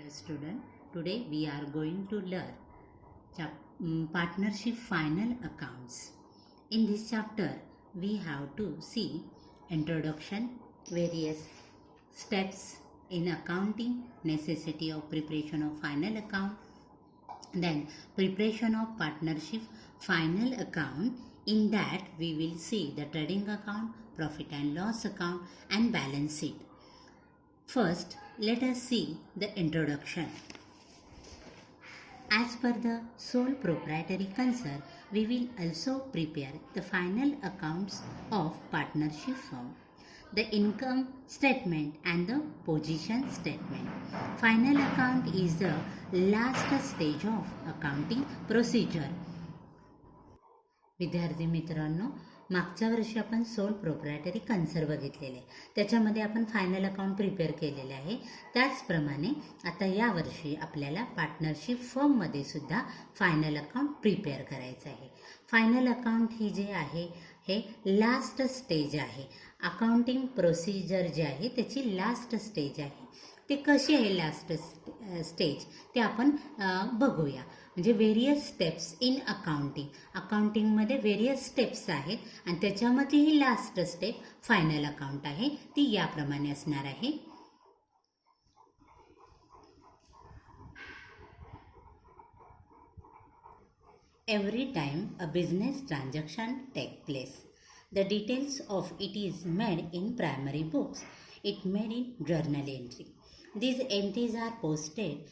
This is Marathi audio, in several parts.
Dear student, today we are going to learn partnership final accounts. In this chapter, we have to see introduction, various steps in accounting, necessity of preparation of final account, then preparation of partnership final account. In that we will see the trading account, profit and loss account and balance sheet. First, let us see the introduction. As per the sole proprietary concern, we will also prepare the final accounts of partnership firm, the income statement and the position statement. Final account is the last stage of accounting procedure. विद्यार्थी मित्रांनो, मागच्या वर्षी आपण सोल प्रोप्रायटरी कन्सर्न बघितलेले, त्याच्यामध्ये आपण फायनल अकाउंट प्रिपेअर केलेले आहे. त्याचप्रमाणे आता या वर्षी आपल्याला पार्टनरशिप फर्ममध्ये सुद्धा फायनल अकाउंट प्रिपेअर करायचं आहे. फायनल अकाउंट ही जे आहे हे लास्ट स्टेज आहे. अकाउंटिंग प्रोसिजर जे आहे त्याची लास्ट स्टेज आहे. ते कशी आहे लास्ट स्टेज ते आपण बघूया. म्हणजे व्हेरियस स्टेप्स इन अकाउंटिंगमध्ये व्हेरियस स्टेप्स आहेत आणि त्याच्यामध्ये ही लास्ट स्टेप फायनल अकाउंट आहे. ती याप्रमाणे असणार आहे. Every time a business transaction takes place, the details of it is made in primary books. It made in journal entry. These entries are posted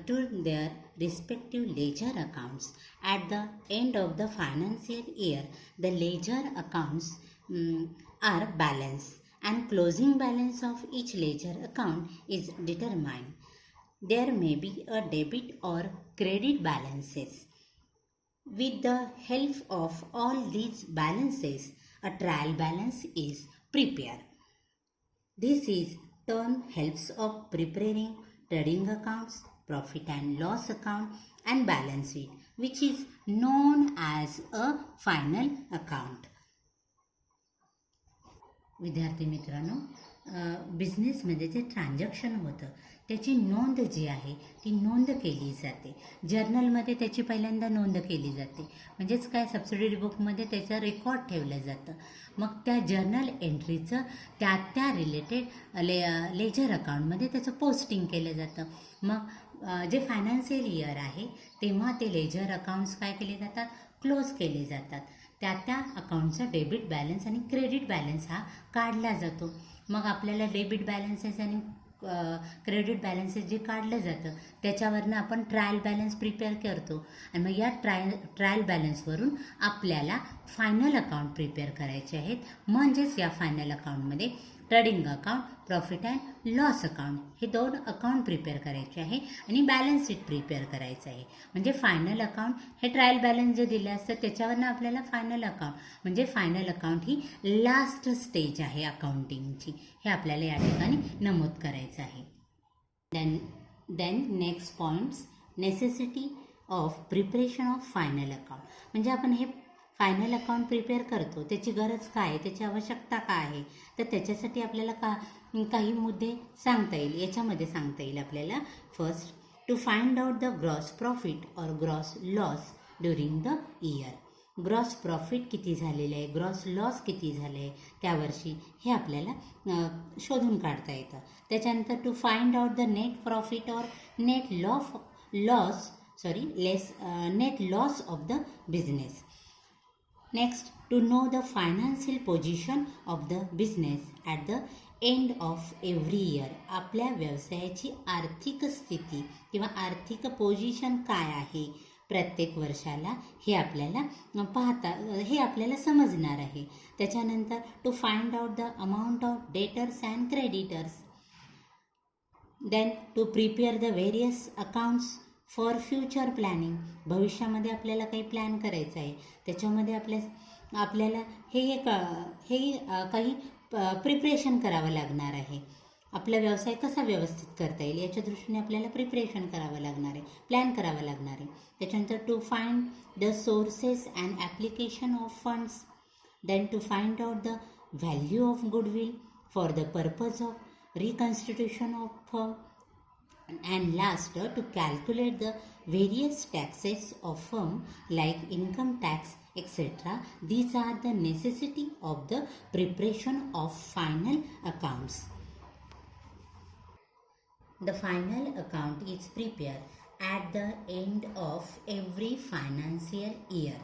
to their respective ledger accounts. At the end of the financial year, the ledger accounts are balanced and closing balance of each ledger account is determined. There may be a debit or credit balances. With the help of all these balances, a trial balance is prepared. This is term helps of preparing trading accounts, profit and loss account and balance sheet, which is known as a final account. विद्यार्थी मित्रांनो, बिझनेसमध्ये जे ट्रान्झॅक्शन होतं त्याची नोंद जी आहे ती नोंद केली जाते. जर्नलमध्ये त्याची पहिल्यांदा नोंद केली जाते. म्हणजेच काय, सबसिडियरी बुकमध्ये त्याचं रेकॉर्ड ठेवलं जातं. मग त्या जर्नल एंट्रीचं त्या रिलेटेड लेजर अकाउंटमध्ये त्याचं पोस्टिंग केलं जातं. मग जे फायनान्शियल इयर आहे तेव्हा ते लेजर अकाउंट्स काय केले जातात, क्लोज केले जातात. त्या अकाउंटचा डेबिट बॅलन्स आणि क्रेडिट बॅलन्स हा काढला जातो. मग आपल्याला डेबिट बॅलन्सेस आणि क्रेडिट बॅलन्सेस जे काढलं जातं त्याच्यावरनं आपण ट्रायल बॅलन्स प्रिपेअर करतो आणि मग या ट्रायल बॅलन्सवरून आपल्याला फायनल अकाउंट प्रिपेअर करायचे आहेत. म्हणजेच या फायनल अकाउंटमध्ये trading account, profit and loss account हे दोन अकाउंट प्रिपेअर करायचे आहे आणि बॅलन्स शीट प्रिपेअर करायचं आहे. म्हणजे फायनल अकाउंट हे ट्रायल बॅलन्स जे दिले असतं त्याच्यावरनं आपल्याला फायनल अकाउंट म्हणजे फायनल अकाउंट ही लास्ट स्टेज आहे अकाउंटिंगची, हे आपल्याला या ठिकाणी नमूद करायचं आहे. Then next points, necessity of preparation of final account. म्हणजे आपण हे फायनल अकाउंट प्रिपेअर करतो, त्याची गरज काय आहे, त्याची आवश्यकता काय आहे, तर त्याच्यासाठी आपल्याला काही मुद्दे सांगता येईल. याच्यामध्ये सांगता येईल आपल्याला. First, to find out the gross profit और gross loss during the year. Gross profit किती झालेलं आहे, ग्रॉस लॉस किती झालं आहे त्यावर्षी, हे आपल्याला शोधून काढता येतं. त्याच्यानंतर to find out the net profit or net loss of the business. Next, to know the financial position of the business at the end of every year. आपल्या व्यवसायाची आर्थिक स्थिती किंवा आर्थिक पोझिशन काय आहे प्रत्येक वर्षाला हे आपल्याला समजणार आहे. त्याच्यानंतर to find out the amount of debtors and creditors. Then to prepare the various accounts for future planning. भविष्यामध्ये आपल्याला काही प्लॅन करायचं आहे, त्याच्यामध्ये आपल्याला हे काही प्रिपरेशन करावं लागणार आहे. आपला व्यवसाय कसा व्यवस्थित करता येईल याच्या दृष्टीने आपल्याला प्रिपरेशन करावं लागणार आहे, प्लॅन करावं लागणार आहे. त्याच्यानंतर to find the sources and application of funds. Then to find out the value of goodwill for the purpose of reconstitution of firm. And last, to calculate the various taxes of firm like income tax, etc. These are the necessity of the preparation of final accounts. The final account is prepared at the end of every financial year.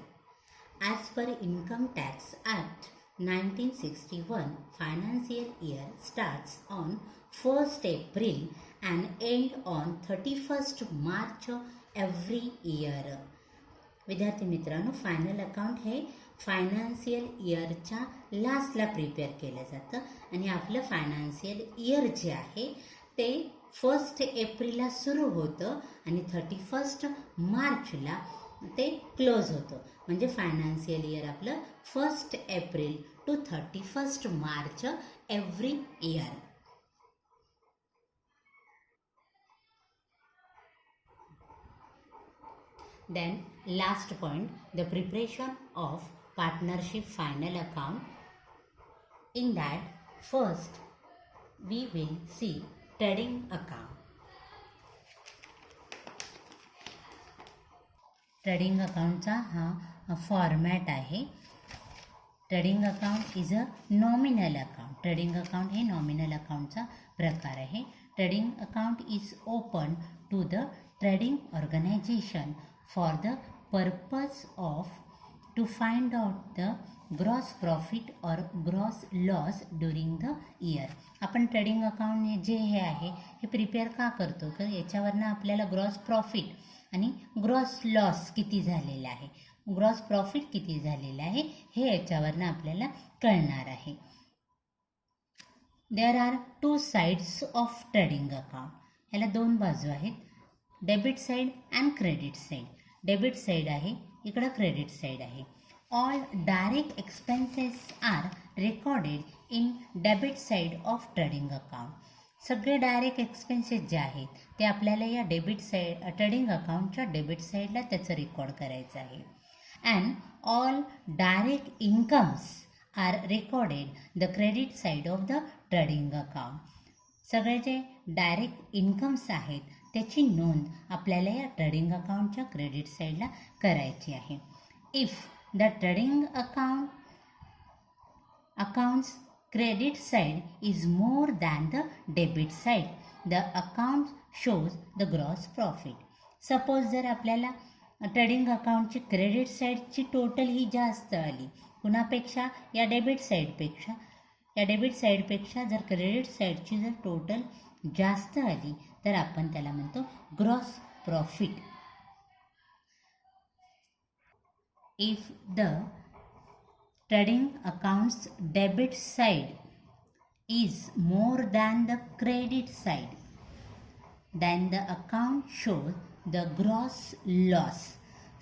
As per Income Tax Act 1961, financial year starts on 1st April and end on 31st March every year. विद्यार्थी मित्रांनो, फायनल अकाउंट हे फायनान्शियल इयरच्या लास्टला प्रिपेअर केलं जातं आणि आपलं फायनान्शियल इयर जे आहे ते 1 एप्रिलला सुरू होतं आणि 31 मार्चला ते क्लोज होतं. म्हणजे फायनान्शियल इयर आपलं 1 April to 31 March every year. Then last point, the preparation of partnership final account. In that, first we will see trading account. Trading अकाउंटचा हा फॉर्मॅट आहे. Trading account is a nominal account. Trading account हे नॉमिनल अकाउंटचा प्रकार आहे. Trading account is open to the trading organisation for the purpose of to find out the gross profit or gross loss during the year. आपण ट्रेडिंग अकाउंट जे हे आहे हे प्रिपेअर का करतो तर याच्यावरनं आपल्याला ग्रॉस प्रॉफिट आणि ग्रॉस लॉस किती झालेला आहे, ग्रॉस प्रॉफिट किती झालेलं आहे हे याच्यावरनं आपल्याला कळणार आहे. There are 2 sides of trading account. ह्याला 2 बाजू आहेत, debit side and credit side. Debit side आहे, इकडं क्रेडिट साईड आहे. All direct expenses are recorded in debit side of trading account. सगळे डायरेक्ट एक्सपेन्सेस जे आहेत ते आपल्याला या डेबिट साईड ट्रेडिंग अकाउंटच्या डेबिट साईडला त्याचं रेकॉर्ड करायचं आहे. And all direct incomes are recorded the credit side of the trading account. सगळे जे डायरेक्ट इन्कम्स आहेत त्याची नोंद आपल्याला या ट्रेडिंग अकाउंटच्या क्रेडिट साईडला करायची आहे. If the trading accounts credit side is more than the debit side, the account shows the gross profit. Suppose जर आपल्याला ट्रेडिंग अकाउंटची क्रेडिट साईडची टोटल ही जास्त आली कुणापेक्षा, या डेबिट साईडपेक्षा जर क्रेडिट साईडची जर टोटल जास्त आली तर आपण त्याला म्हणतो gross profit. If the trading accounts debit side is more than the credit side, than the account shows the gross loss.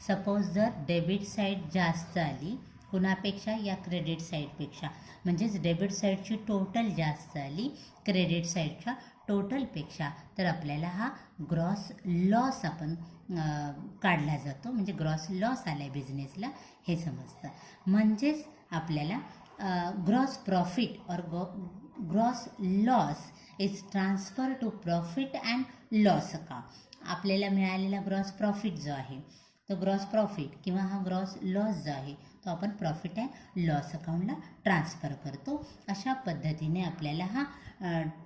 Suppose जर डेबिट साईड जास्त आली कुणापेक्षा, या क्रेडिट साईडपेक्षा, म्हणजेच डेबिट साईडची टोटल जास्त आली क्रेडिट साईडच्या टोटलपेक्षा, तर आपल्याला हा ग्रॉस लॉस आपण काढला जातो. म्हणजे ग्रॉस लॉस आला आहे बिझनेसला हे समजतं. म्हणजेच आपल्याला ग्रॉस प्रॉफिट और gross loss is transfer to profit and loss account. आपल्याला मिळालेला ग्रॉस प्रॉफिट जो आहे तो ग्रॉस प्रॉफिट किंवा हा ग्रॉस लॉस जो आहे तो आपण प्रॉफिट अँड लॉस अकाउंटला ट्रान्सफर करतो. अशा पद्धतीने आपल्याला हा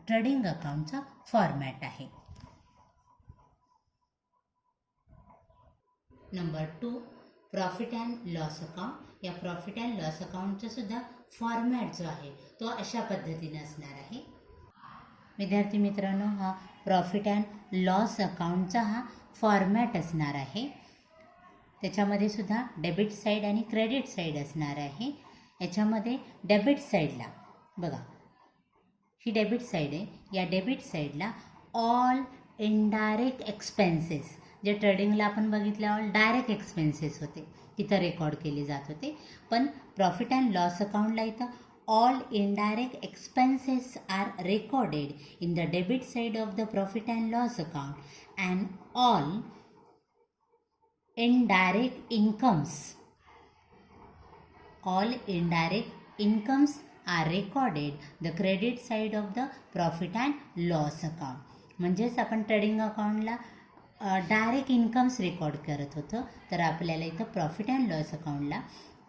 ट्रेडिंग अकाउंटचा फॉर्मॅट आहे. Number 2, profit and loss account. या प्रॉफिट अँड लॉस अकाउंटचा सुद्धा फॉर्मॅट जो आहे तो अशा पद्धतीने असणार आहे. विद्यार्थी मित्रांनो, हा प्रॉफिट अँड लॉस अकाउंटचा हा फॉर्मॅट असणार आहे. त्याच्यामध्ये सुद्धा डेबिट साईड आणि क्रेडिट साईड असणार आहे. याच्यामध्ये डेबिट साईडला बघा, ही डेबिट साईड आहे. या डेबिट साईडला ऑल इनडायरेक्ट एक्सपेन्सेस, जे ट्रेडिंगला आपण बघितलं ऑल डायरेक्ट एक्सपेन्सेस होते तिथं रेकॉर्ड केले जात होते. पण प्रॉफिट अँड लॉस अकाउंटला इथं all indirect expenses are recorded in the debit side of the profit and loss account and all indirect incomes are recorded the credit side of the profit and loss account. म्हणजेच आपण ट्रेडिंग अकाउंटला डायरेक्ट इन्कम्स रेकॉर्ड करत होतो, तर आपल्याला इथं प्रॉफिट अँड लॉस अकाउंटला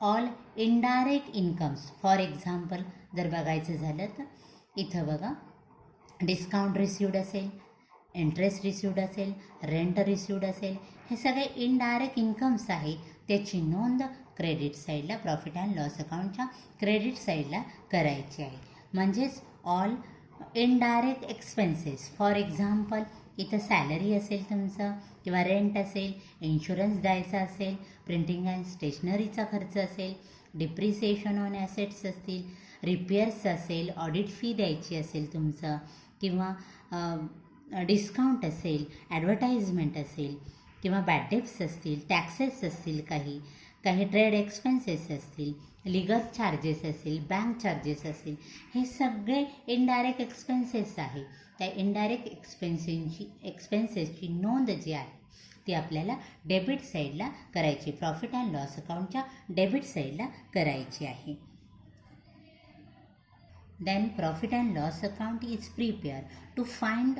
all indirect incomes, for example जर बघायचं झालं तर इथं बघा डिस्काउंट रिसिवड असेल, इंटरेस्ट रिसिवड असेल, रेंट रिसिवड असेल, हे सगळे इनडायरेक्ट इन्कम्स आहे. त्याची नोंद क्रेडिट साईडला, प्रॉफिट अँड लॉस अकाउंटच्या क्रेडिट साईडला करायची आहे. म्हणजेच all indirect expenses, for example इथं सॅलरी असेल तुमचं, किंवा रेंट असेल, इन्शुरन्स द्यायचा असेल, प्रिंटिंग अँड स्टेशनरीचा खर्च असेल, डिप्रिसिएशन ऑन ॲसेट्स असतील, रिपेअर्स असेल, ऑडिट फी द्यायची असेल तुमचं, किंवा डिस्काउंट असेल, ॲडव्हर्टाइजमेंट असेल, किंवा बॅड डेप्स असतील, टॅक्सेस असतील, काही ट्रेड एक्सपेन्सेस असतील, लिगल चार्जेस असतील, बँक चार्जेस असतील, हे सगळे इनडायरेक्ट एक्सपेन्सेस आहे. त्या इनडायरेक्ट एक्सपेन्सेसची नोंद जी आहे ती आपल्याला डेबिट साईडला करायची, प्रॉफिट अँड लॉस अकाउंटच्या डेबिट साईडला करायची आहे. Then profit and loss account is prepared to find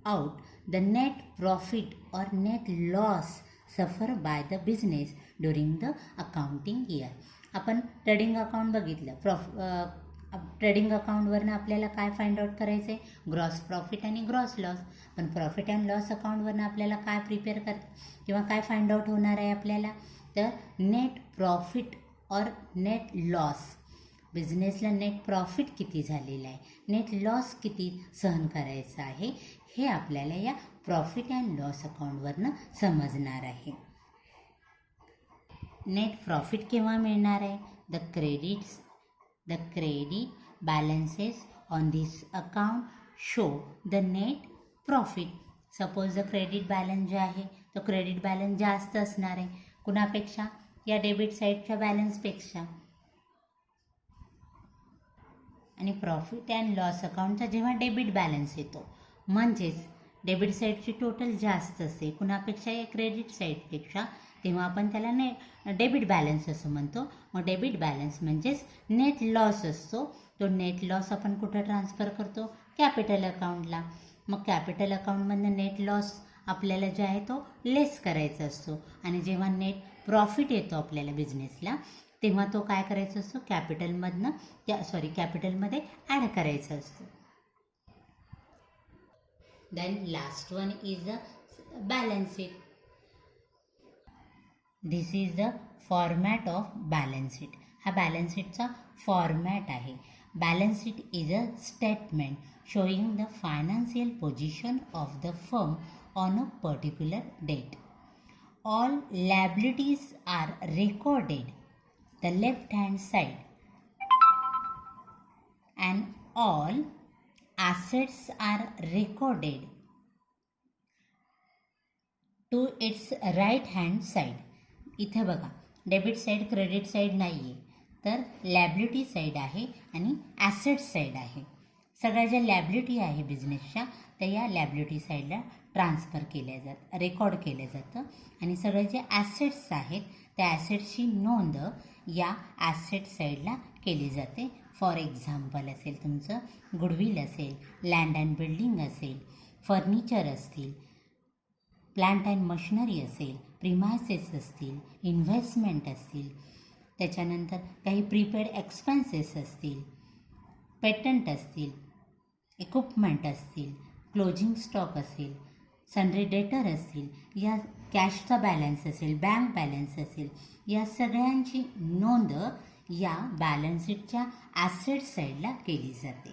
out the net profit or net loss suffered by the business during the accounting year. आपण ट्रेडिंग अकाउंट बघितलं. ट्रेडिंग अकाउंटवरनं आपल्याला काय फाइंड आउट करायचं आहे? ग्रॉस प्रॉफिट आणि ग्रॉस लॉस. पण प्रॉफिट अँड लॉस अकाउंटवरनं आपल्याला काय प्रिपेअर किंवा काय फाइंड आउट होणार आहे आपल्याला? तर net profit or net loss, बिझनेसला net profit किती झालेलं आहे, नेट लॉस किती सहन करायचं आहे, हे आपल्याला या प्रॉफिट अँड लॉस अकाउंटवरनं समजणार आहे. नेट प्रॉफिट केव्हा मिळणार आहे? The credit balances on this account show the net profit. Suppose the credit balance जे आहे तो क्रेडिट बॅलन्स जास्त असणार आहे कुणापेक्षा? या डेबिट साईडच्या बॅलन्सपेक्षा. आणि प्रॉफिट अँड लॉस अकाउंटचा जेव्हा डेबिट बॅलन्स येतो, म्हणजेच डेबिट साईडची टोटल जास्त असते कुणापेक्षा? या क्रेडिट साईडपेक्षा, तेव्हा आपण त्याला डेबिट बॅलन्स असं म्हणतो. मग डेबिट बॅलन्स म्हणजेच नेट लॉस असतो. तो नेट लॉस आपण कुठं ट्रान्सफर करतो? कॅपिटल अकाउंटला. मग कॅपिटल अकाउंटमधनं नेट लॉस आपल्याला जे आहे तो लेस करायचा असतो. आणि जेव्हा नेट प्रॉफिट येतो आपल्याला बिझनेसला, तेव्हा तो काय करायचा असतो? कॅपिटलमध्ये ॲड करायचा असतो. Then last one is the balance sheet. This is the format of balance sheet. हा बॅलन्स शीटचा फॉर्मॅट आहे. Balance sheet is a statement showing the financial position of the firm on a particular date. All liabilities are recorded the left hand side and all assets are recorded to its right hand side. इथे बघा डेबिट साईड क्रेडिट साईड नाही आहे, तर लॅबिलिटी साईड आहे आणि ॲसेट साईड आहे. सगळ्या ज्या लॅबिलिटी आहे बिझनेसच्या त्या या लॅबिलिटी साईडला ट्रान्सफर केल्या जातात, रेकॉर्ड केलं जातं. आणि सगळे जे ॲसेट्स आहेत त्या ॲसेट्सची नोंद या ॲसेट साईडला केली जाते. फॉर एक्झाम्पल असेल तुमचं गुडविल असेल, लँड अँड बिल्डिंग असेल, फर्निचर असतील, प्लांट अँड मशिनरी असेल, प्रिमायसेस असतील, इन्व्हेस्टमेंट असतील, त्याच्यानंतर काही प्रीपेड एक्सपेन्सेस असतील, पेटंट असतील, इक्विपमेंट असतील, क्लोजिंग स्टॉक असेल, सन्ड्री डेटर असतील, या कॅशचा बॅलन्स असेल, बँक बॅलन्स असेल, या सगळ्यांची नोंद या बॅलन्स शीटच्या ॲसेट साईडला केली जाते.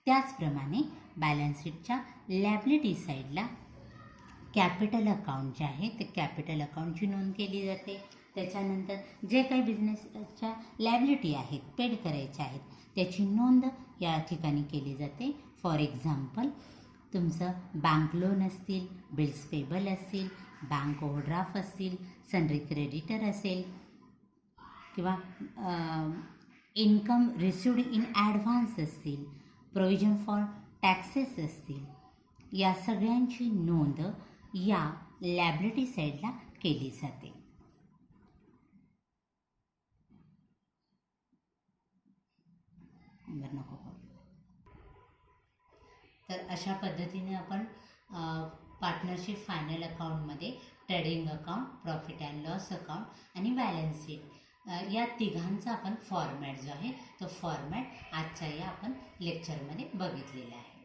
त्याचप्रमाणे बॅलन्स शीटच्या लॅबिलिटी साईडला कॅपिटल अकाउंट जे आहे ते कॅपिटल अकाउंटची नोंद केली जाते. त्याच्यानंतर जे काही बिझनेसच्या लॅबिलिटी आहेत, पेड करायच्या आहेत, त्याची नोंद या ठिकाणी केली जाते. फॉर एक्झाम्पल तुमचं बँक लोन असतील, बिल्स पेबल असतील, बँक ओव्हरड्राफ्ट असतील, सन्ड्री क्रेडिटर असेल, किंवा इन्कम रिसिव्ड इन ॲडव्हान्स असतील, प्रोव्हिजन फॉर टॅक्सेस असतील, या सगळ्यांची नोंद या लॅबिलिटी साईडला केली जाते. तर अशा पद्धतीने आपण पार्टनरशिप फायनल अकाउंटमध्ये trading account, profit and loss account आणि बॅलन्स शीट या तिघांचा आपण फॉर्मॅट जो आहे तो फॉर्मॅट आजच्या या आपण लेक्चरमध्ये बघितलेला आहे.